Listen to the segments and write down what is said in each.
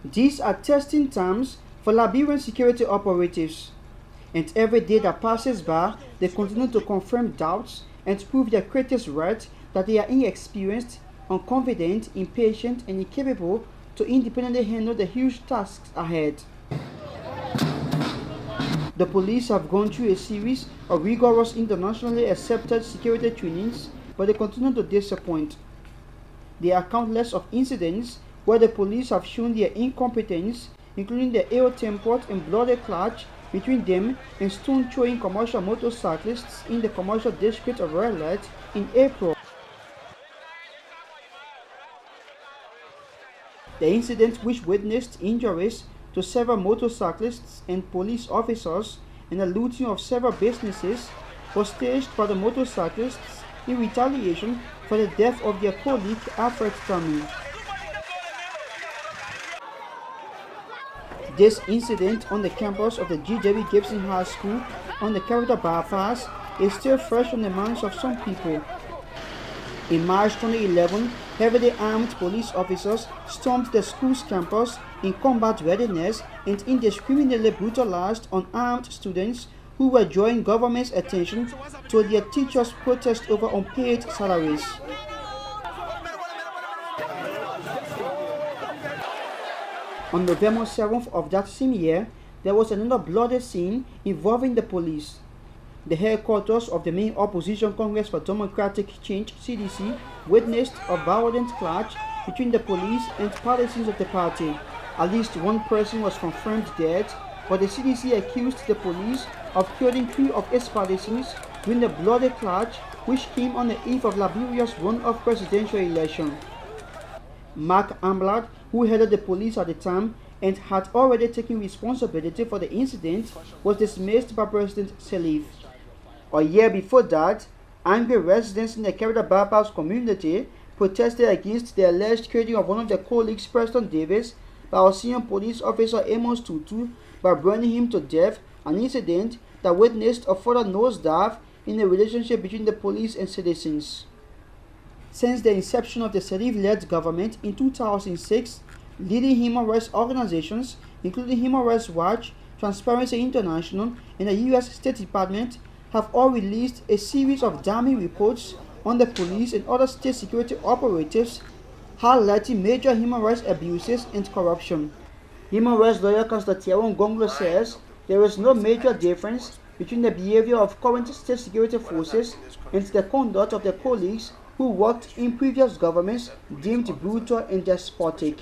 These are testing times for Liberian security operatives, and every day that passes by, they continue to confirm doubts and prove their critics right that they are inexperienced, unconfident, impatient, and incapable to independently handle the huge tasks ahead. The police have gone through a series of rigorous internationally accepted security trainings, but they continue to disappoint. There are countless of incidents where the police have shown their incompetence, including the ill-tempered and bloody clash between them and stone-throwing commercial motorcyclists in the commercial district of Red Light in April. The incident, which witnessed injuries to several motorcyclists and police officers and the looting of several businesses, was staged by the motorcyclists in retaliation for the death of their colleague Alfred Tammy. This incident on the campus of the G.W. Gibson High School on the capital bypass is still fresh on the minds of some people. In March 2011, heavily armed police officers stormed the school's campus in combat readiness and indiscriminately brutalized unarmed students who were drawing government's attention to their teachers' protest over unpaid salaries. On November 7th of that same year, there was another bloody scene involving the police. The headquarters of the main opposition Congress for Democratic Change (CDC) witnessed a violent clash between the police and partisans of the party. At least one person was confirmed dead, but the CDC accused the police of killing 3 of its partisans during the bloody clash which came on the eve of Liberia's runoff presidential election. Mark Amblad, who headed the police at the time and had already taken responsibility for the incident, was dismissed by President Sirleaf. A year before that, angry residents in the capital bypass community protested against the alleged killing of one of their colleagues, Preston Davis, by a senior police officer, Amos Tutu, by burning him to death, an incident that witnessed a further nosedive in the relationship between the police and citizens. Since the inception of the Sirleaf-led government in 2006, leading human rights organizations, including Human Rights Watch, Transparency International, and the U.S. State Department, have all released a series of damning reports on the police and other state security operatives, highlighting major human rights abuses and corruption. Human rights lawyer Constantino Ngonglo says there is no major difference between the behavior of current state security forces and the conduct of their colleagues who worked in previous governments deemed brutal and despotic.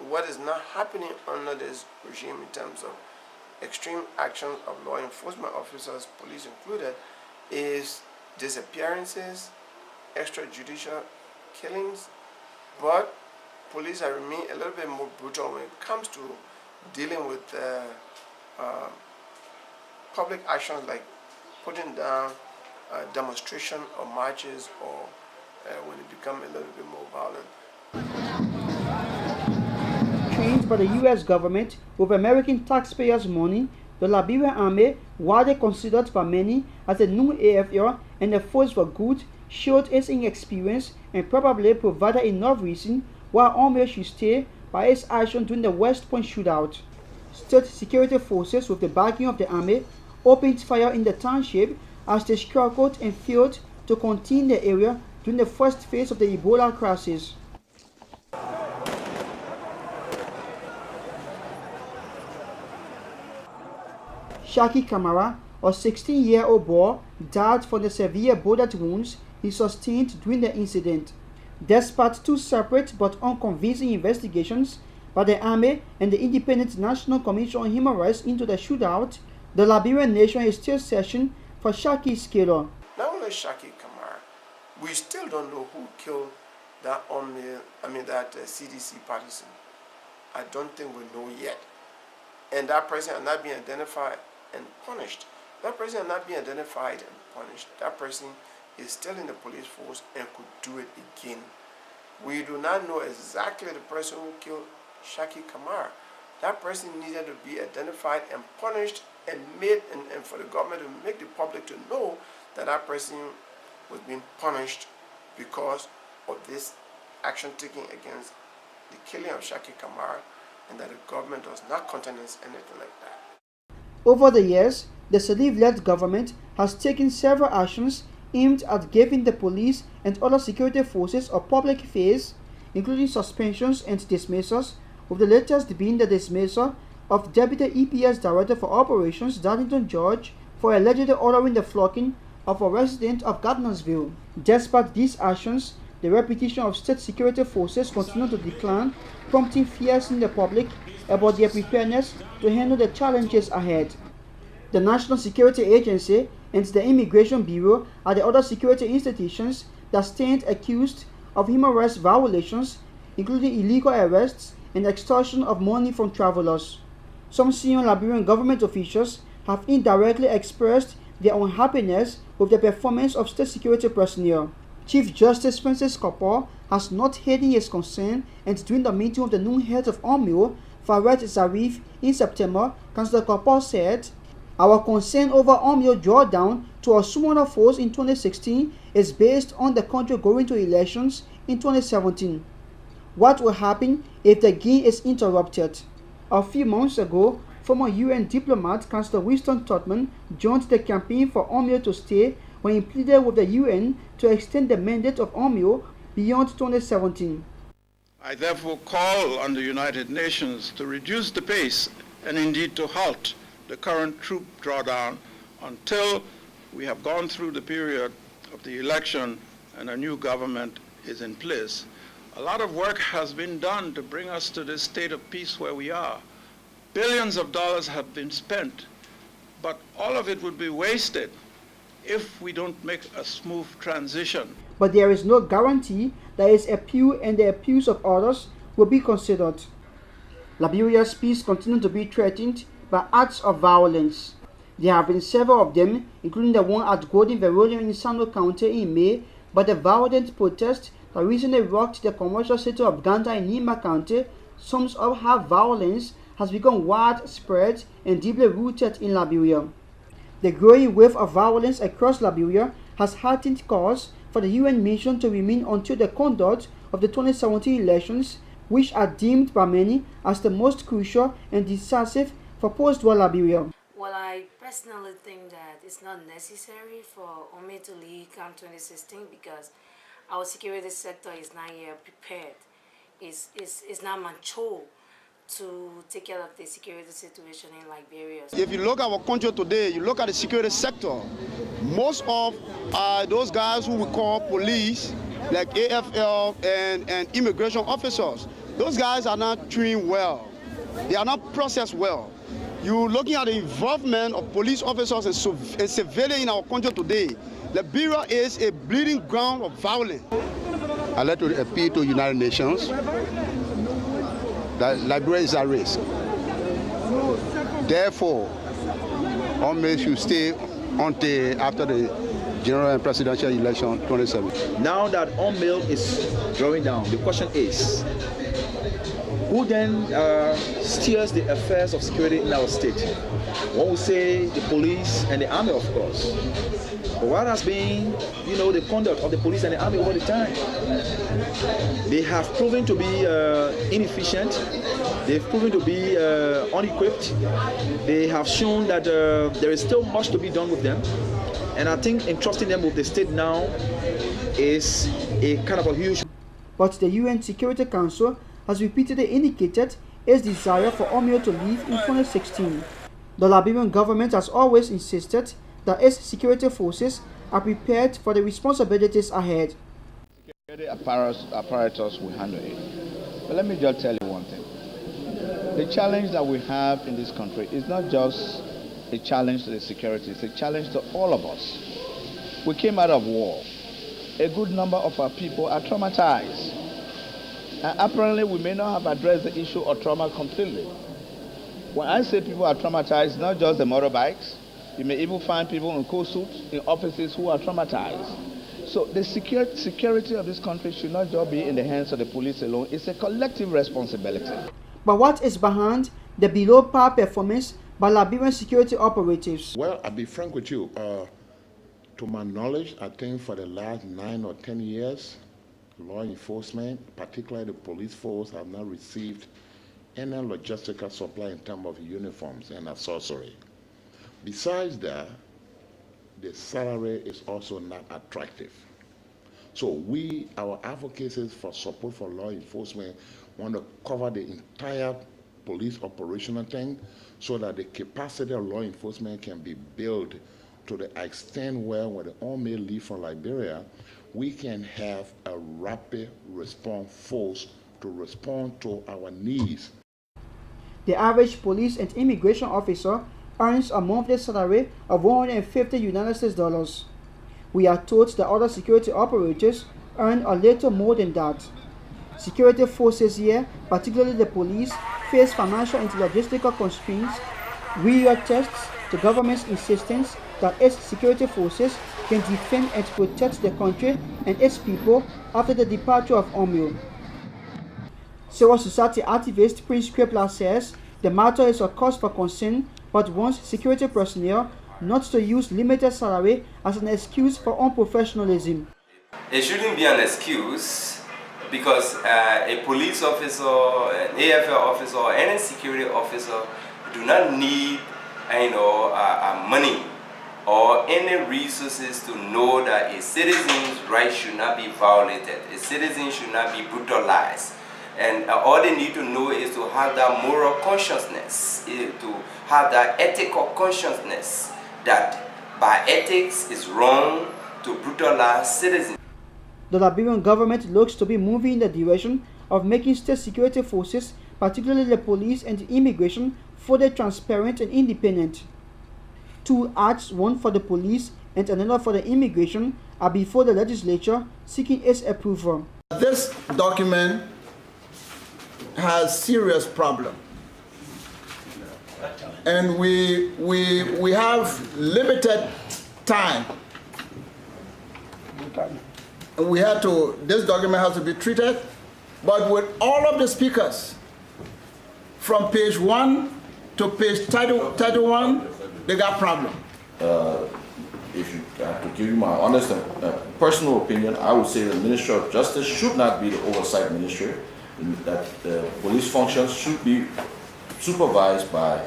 What is not happening under this regime in terms of extreme actions of law enforcement officers, police included, is disappearances, extrajudicial killings, but police have remained a little bit more brutal when it comes to dealing with public actions like putting down demonstration or marches, or when it becomes a little bit more violent. Trained by the U.S. government with American taxpayers' money, the Liberian Army, widely considered by many as a new AFR and a force for good, showed its inexperience and probably provided enough reason why Army should stay by its action during the West Point shootout. State security forces, with the backing of the Army, opened fire in the township as they struggled and failed to contain the area during the first phase of the Ebola crisis. Shaki Kamara, a 16-year-old boy, died from the severe bullet wounds he sustained during the incident. Despite 2 separate but unconvincing investigations by the Army and the Independent National Commission on Human Rights into the shootout, the Liberian nation is still searching for Shaki's killer. Not only Shaki Kamara, we still don't know who killed that CDC partisan. I don't think we know yet. And that person has not been identified and punished. That person has not been identified and punished. That person is still in the police force and could do it again. We do not know exactly the person who killed Shaki Kamara. That person needed to be identified and punished and made, and for the government to make the public to know that that person was being punished because of this action taken against the killing of Shaki Kamara and that the government does not countenance anything like that. Over the years, the Salif-led government has taken several actions aimed at giving the police and other security forces a public face, including suspensions and dismissals, with the latest being the dismissal of Deputy EPS Director for Operations Darlington George for allegedly ordering the flocking of a resident of Gardnersville. Despite these actions, the reputation of state security forces continued to decline, prompting fears in the public about their preparedness to handle the challenges ahead. The National Security Agency and the Immigration Bureau are the other security institutions that stand accused of human rights violations, including illegal arrests and extortion of money from travelers. Some senior Liberian government officials have indirectly expressed their unhappiness with the performance of state security personnel. Chief Justice Francis Kopor has not hidden his concern, and during the meeting of the new head of OMIO, Faret Zarif, in September, Councillor Kopor said, "Our concern over OMIO drawdown to a smaller force in 2016 is based on the country going to elections in 2017. What will happen if the game is interrupted?" A few months ago, former UN diplomat Councillor Winston Totman joined the campaign for OMIO to stay when he pleaded with the UN to extend the mandate of OMIO beyond 2017. I therefore call on the United Nations to reduce the pace and indeed to halt the current troop drawdown until we have gone through the period of the election and a new government is in place. A lot of work has been done to bring us to this state of peace where we are. Billions of dollars have been spent, but all of it would be wasted if we don't make a smooth transition. But there is no guarantee that his appeal and the appeals of others will be considered. Liberia's peace continues to be threatened by acts of violence. There have been several of them, including the one at Golden Verolium in Sano County in May, but the violent protest that recently rocked the commercial city of Ganda in Nima County sums up how violence has become widespread and deeply rooted in Liberia. The growing wave of violence across Liberia has heightened calls for the UN mission to remain until the conduct of the 2017 elections, which are deemed by many as the most crucial and decisive for post-war Liberia. Well, I personally think that it's not necessary for OMIO to leave CAM 2016 because our security sector is not yet prepared. It's not mature to take care of the security situation in Liberia. If you look at our country today, you look at the security sector, most of those guys who we call police, like AFL and immigration officers, those guys are not trained well. They are not processed well. You're looking at the involvement of police officers and civilians in our country today. Liberia is a bleeding ground of violence. I'd like to appeal to the United Nations that Liberia is at risk. Therefore, OMIO should stay until after the general and presidential election 2017. Now that OMIO is drawing down, the question is, who then steers the affairs of security in our state? One would say the police and the army, of course. But what has been, the conduct of the police and the army over the time? They have proven to be inefficient. They've proven to be unequipped. They have shown that there is still much to be done with them. And I think entrusting them with the state now is a kind of a huge... But the UN Security Council has repeatedly indicated its desire for OMIO to leave in 2016. The Liberian government has always insisted that its security forces are prepared for the responsibilities ahead. Security apparatus will handle it. But let me just tell you one thing. The challenge that we have in this country is not just a challenge to the security, it's a challenge to all of us. We came out of war. A good number of our people are traumatized. And apparently we may not have addressed the issue of trauma completely. When I say people are traumatized, not just the motorbikes, you may even find people in coat suits in offices who are traumatized. So the security of this country should not just be in the hands of the police alone. It's a collective responsibility. But what is behind the below par performance by Liberian security operatives? Well, I'll be frank with you. To my knowledge, I think for the last 9 or 10 years, law enforcement, particularly the police force, have not received any logistical supply in terms of uniforms and accessory. Besides that, the salary is also not attractive. So our advocacy for support for law enforcement want to cover the entire police operational thing so that the capacity of law enforcement can be built to the extent where when the army leave from Liberia, we can have a rapid response force to respond to our needs. The average police and immigration officer earns a monthly salary of $150 US. We are told that other security operators earn a little more than that. Security forces here, particularly the police, face financial and logistical constraints. We attests to government's insistence that its security forces can defend and protect the country and its people after the departure of Omeo. Civil society activist Prince Kripla says the matter is a cause for concern, but wants security personnel not to use limited salary as an excuse for unprofessionalism. It shouldn't be an excuse because a police officer, an AFL officer, or any security officer do not need money or any resources to know that a citizen's rights should not be violated, a citizen should not be brutalized. And all they need to know is to have that moral consciousness, to have that ethical consciousness that by ethics it's wrong to brutalize citizens. The Liberian government looks to be moving in the direction of making state security forces, particularly the police and immigration, fully transparent and independent. 2 acts, one for the police and another for the immigration, are before the legislature seeking its approval. This document has serious problem, and we have limited time. This document has to be treated, but with all of the speakers from page 1 to page 31, they got problem. If you have to give you my honest and personal opinion, I would say the Ministry of Justice should not be the oversight ministry, that police functions should be supervised by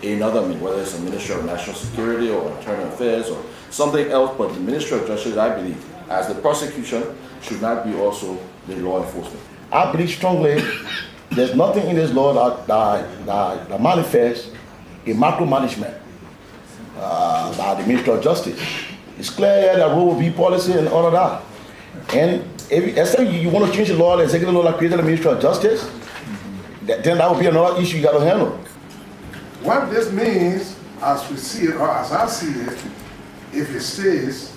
another, whether it's a Ministry of National Security or Internal Affairs or something else, but the Ministry of Justice, I believe, as the prosecution, should not be also the law enforcement. I believe strongly there's nothing in this law that manifests a micromanagement by the Ministry of Justice. It's clear that rule will be policy and all of that. And if you want to change the law, the executive law that created the Ministry of Justice, then that would be another issue you got to handle. What this means, as we see it, or as I see it, if it stays,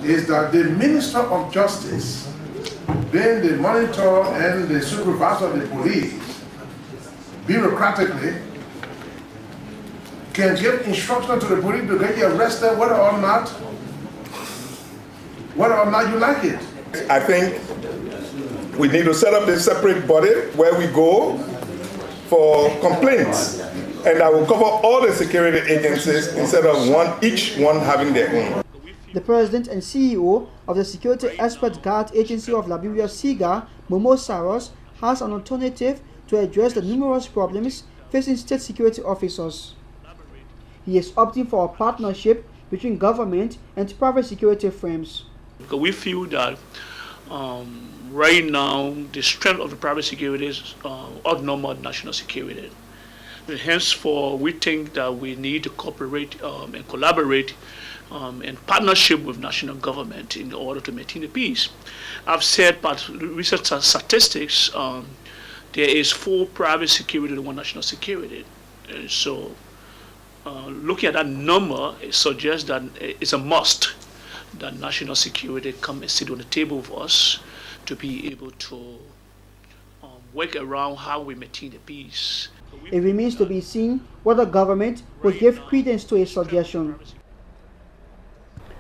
is that the Minister of Justice, being the monitor and the supervisor of the police, bureaucratically, can give instruction to the police to get you arrested whether or not you like it. I think we need to set up this separate body where we go for complaints, and that will cover all the security agencies instead of each one having their own. The president and CEO of the Security Expert Guard Agency of Liberia, SEGA, Momo Saros, has an alternative to address the numerous problems facing state security officers. He is opting for a partnership between government and private security firms. We feel that right now the strength of the private security is outnumbered national security. Henceforth, we think that we need to cooperate and collaborate in partnership with national government in order to maintain the peace. I've said, but recent statistics, there is 4 private security and 1 national security. And so, looking at that number, it suggests that it's a must that national security come and sit on the table with us to be able to work around how we maintain the peace. It remains to be seen whether government will give credence to a suggestion.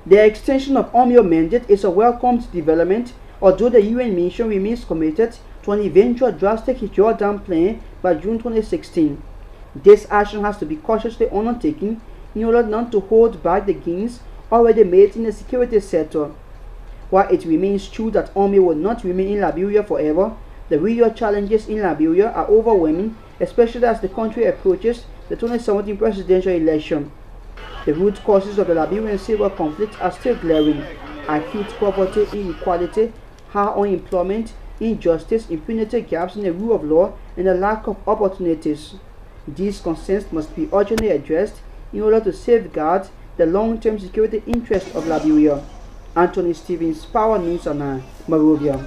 The extension of Omeo mandate is a welcomed development, although the UN mission remains committed to an eventual drastic withdrawal plan by June 2016. This action has to be cautiously undertaken in order not to hold back the gains already made in the security sector. While it remains true that Omeo will not remain in Liberia forever, The real challenges in Liberia are overwhelming, especially as the country approaches the 2017 presidential election. The root causes of the Liberian civil conflict are still glaring: acute poverty, inequality, high unemployment, injustice, impunity, gaps in the rule of law, and a lack of opportunities. These concerns must be urgently addressed in order to safeguard the long-term security interests of Liberia. Anthony Stevens, Power News, Monrovia.